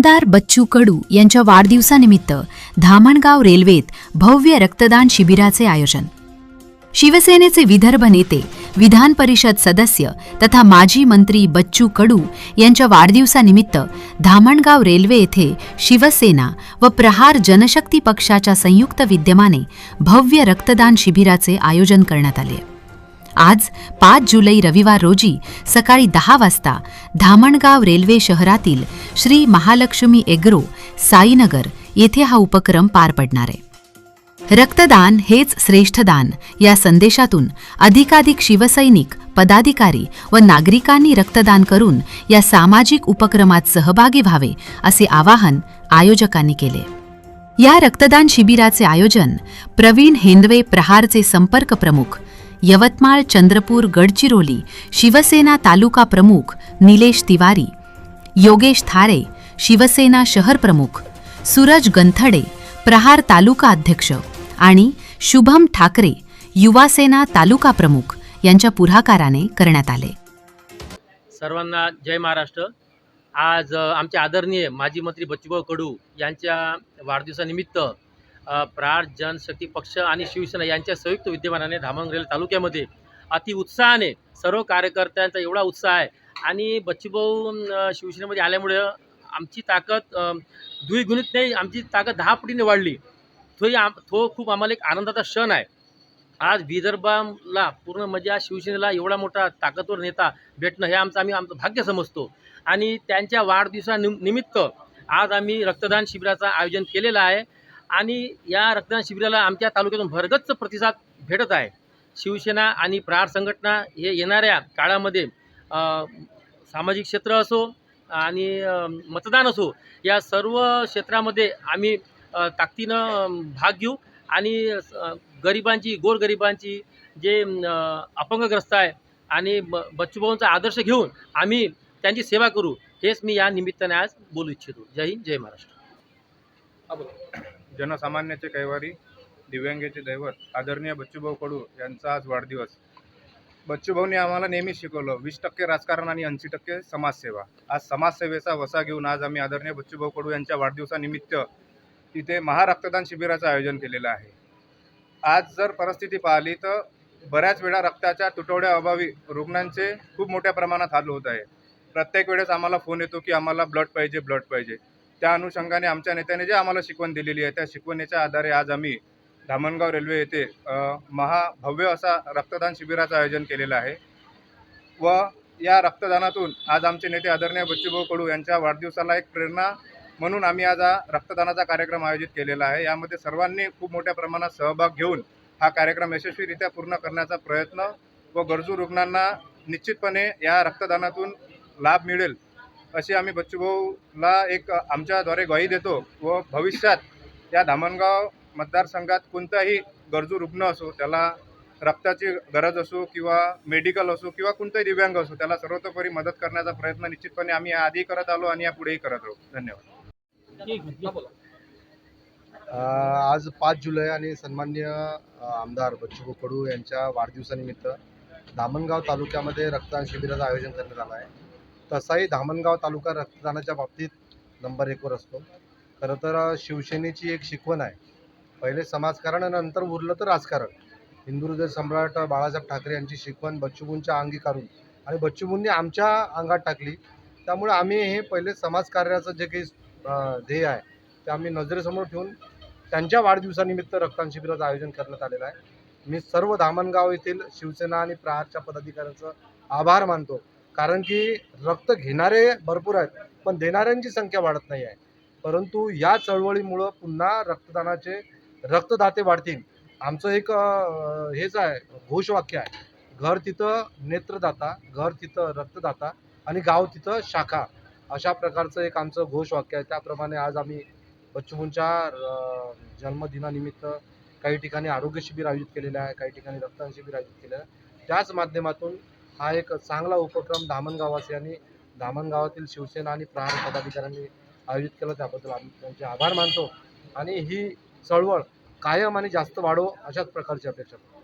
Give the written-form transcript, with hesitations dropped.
आमदार बच्चू कडू यांच्या वाढदिवसानिमित्त धामणगाव रेल्वेत भव्य रक्तदान शिबिराचे आयोजन. शिवसेनेचे विदर्भ नेते, विधान परिषद सदस्य तथा माजी मंत्री बच्चू कडू यांच्या वाढदिवसानिमित्त धामणगाव रेल्वे येथे शिवसेना व प्रहार जनशक्ती पक्षाच्या संयुक्त विद्यमाने भव्य रक्तदान शिबिराचे आयोजन करण्यात आले. आज 5 जुलै रविवार रोजी सकाळी 10 वाजता धामणगाव रेल्वे शहरातील श्री महालक्ष्मी एग्रो, साईनगर येथे हा उपक्रम पार पडणार आहे. रक्तदान हेच श्रेष्ठ दान या संदेशातून अधिकाधिक शिवसैनिक, पदाधिकारी व नागरिकांनी रक्तदान करून या सामाजिक उपक्रमात सहभागी व्हावे असे आवाहन आयोजकांनी केले. या रक्तदान शिबिराचे आयोजन प्रवीण हेंदवे, प्रहारचे संपर्क प्रमुख, यवतमाळ, चंद्रपूर, गडचिरोली शिवसेना तालुका प्रमुख निलेश तिवारी, योगेश थारे शिवसेना शहर प्रमुख, सूरज गंथडे प्रहार तालुका अध्यक्ष आणि शुभम ठाकरे युवासेना तालुका प्रमुख यांच्या पुढाकाराने करण्यात आले. सर्वांना जय महाराष्ट्र. आज आमचे आदरणीय माजी मंत्री बच्चूभाऊ कडू यांच्या वाढदिवसानिमित्त प्रहार जनशक्ती पक्ष आणि शिवसेना यांच्या संयुक्त विद्यमानाने धामणगाव रेल्वे तालुक्यामध्ये अति उत्साहाने सर्व कार्यकर्त्यांचा एवढा उत्साह आहे आणि बच्चूभाऊ शिवसेनेमध्ये आल्यामुळे आमची ताकद द्विगुणित नाही, आमची ताकद 10 पटीने वाढली. तो खूप आम्हाला एक आनंदाचा क्षण आहे. आज विदर्भाला पूर्ण म्हणजे आज शिवसेनेला एवढा मोठा ताकदवर नेता भेटणं हे आमचं भाग्य समजतो आणि त्यांच्या वाढदिवसानिमित्त आज आम्ही रक्तदान शिबिराचं आयोजन केलेलं आहे आणि या रक्तदान शिबिराला आमच्या तालुक्यातून भरगच्च प्रतिसाद भेटत आहे. शिवसेना आणि प्रहार संघटना हे येणाऱ्या काळामध्ये सामाजिक क्षेत्र असो आणि मतदान असो या सर्व क्षेत्रामध्ये आम्ही ताकदीनं भाग घेऊ आणि गरिबांची, गोरगरिबांची जे अपंगग्रस्त आहे आणि बच्चूभाऊंचा आदर्श घेऊन आम्ही त्यांची सेवा करू, हेच मी या निमित्ताने आज बोलू इच्छितो. जय हिंद, जय महाराष्ट्र. जनसामान्याचे कैवारी, दिव्यांगाचे दैवत आदरणीय बच्चूभाऊ कडू यांचा आज वाढदिवस. बच्चूभाऊंनी आम्हाला नेहमी शिकवलं 20% राजकारण आणि 80% समाजसेवा. आज समाजसेवेचा वसा घेऊन आज आम्ही आदरणीय बच्चूभाऊ कडू यांच्या वाढदिवसानिमित्त तिथे महारक्तदान शिबिराचं आयोजन केलेलं आहे. आज जर परिस्थिती पाहिली तर बऱ्याच वेळा रक्ताच्या तुटवड्याअभावी रुग्णांचे खूप मोठ्या प्रमाणात हाल होत आहे. प्रत्येक वेळेस आम्हाला फोन येतो की आम्हाला ब्लड पाहिजे. त्या अनुषंगाने आमच्या नेत्याने जे आम्हाला शिकवण दिलेली आहे त्या शिकवणीच्या आधारे आज आम्ही धामणगाव रेल्वे येथे महाभव्य असा रक्तदान शिबिराचं आयोजन केलेलं आहे व या रक्तदानातून आज आमचे नेते आदरणीय बच्चूभाऊ कडू यांच्या वाढदिवसाला एक प्रेरणा म्हणून आम्ही आज हा रक्तदानाचा कार्यक्रम आयोजित केलेला आहे. यामध्ये सर्वांनी खूप मोठ्या प्रमाणात सहभाग घेऊन हा कार्यक्रम यशस्वीरित्या पूर्ण करण्याचा प्रयत्न व गरजू रुग्णांना निश्चितपणे या रक्तदानातून लाभ मिळेल अशी आम्ही बच्चूभाऊला एक आमच्याद्वारे ग्वाही देतो व भविष्यात या धामणगाव मतदारसंघात कोणताही गरजू रुग्ण असो, त्याला रक्ताची गरज असो किंवा मेडिकल असो किंवा कोणताही दिव्यांग असो, त्याला सर्वतोपरी मदत करण्याचा प्रयत्न निश्चितपणे आम्ही आधी करत आलो आणि यापुढेही करत राहू. धन्यवाद. आज 5 जुलै आणि सन्माननीय आमदार बच्चू कडू यांच्या वाढदिवसानिमित्त धामणगाव तालुक्यामध्ये रक्तदान शिबिराचं आयोजन करण्यात आलं आहे. तसाही धामणगाव तालुका रक्तदानाच्या बाबतीत नंबर 1 वर असतो. खरं तर शिवसेनेची एक शिकवण आहे, पहिले समाजकारण नंतर उरलं तर राजकारण. हिंदू हृदय सम्राट बाळासाहेब ठाकरे यांची शिकवण बच्चूभाऊंच्या अंगी काढून आणि बच्चूभाऊंनी आमच्या अंगात टाकली. त्यामुळे आम्ही हे पहिले समाजकार्याचं जे काही ध्येय आहे ते आम्ही नजरेसमोर ठेवून त्यांच्या वाढदिवसानिमित्त रक्तदान शिबिराचं आयोजन करण्यात आलेलं आहे. मी सर्व धामणगाव येथील शिवसेना आणि प्रहारच्या पदाधिकाऱ्यांचं आभार मानतो, कारण की रक्त घेणारे भरपूर आहेत पण देणाऱ्यांची संख्या वाढत नाही आहे. परंतु या चळवळीमुळं पुन्हा रक्तदानाचे रक्तदाते वाढतील. आमचं एक हेच आहे, घोषवाक्य आहे, घर तिथं नेत्रदाता, घर तिथं रक्तदाता आणि गाव तिथं शाखा, अशा प्रकारचं एक आमचं घोषवाक्य आहे. त्याप्रमाणे आज आम्ही बच्चूभाऊंच्या जन्मदिनानिमित्त काही ठिकाणी आरोग्य शिबिर आयोजित केलेलं आहे, काही ठिकाणी रक्तदान शिबिर आयोजित केलं आहे. त्याच माध्यमातून हा एक चांगला उपक्रम धामणगाववासियांनी, धामणगावातील शिवसेना आणि प्रहार पदाधिकाऱ्यांनी आयोजित केलं. त्याबद्दल आम्ही त्यांचे आभार मानतो आणि ही चळवळ कायम आणि जास्त वाढो अशाच प्रकारची अपेक्षा करतो.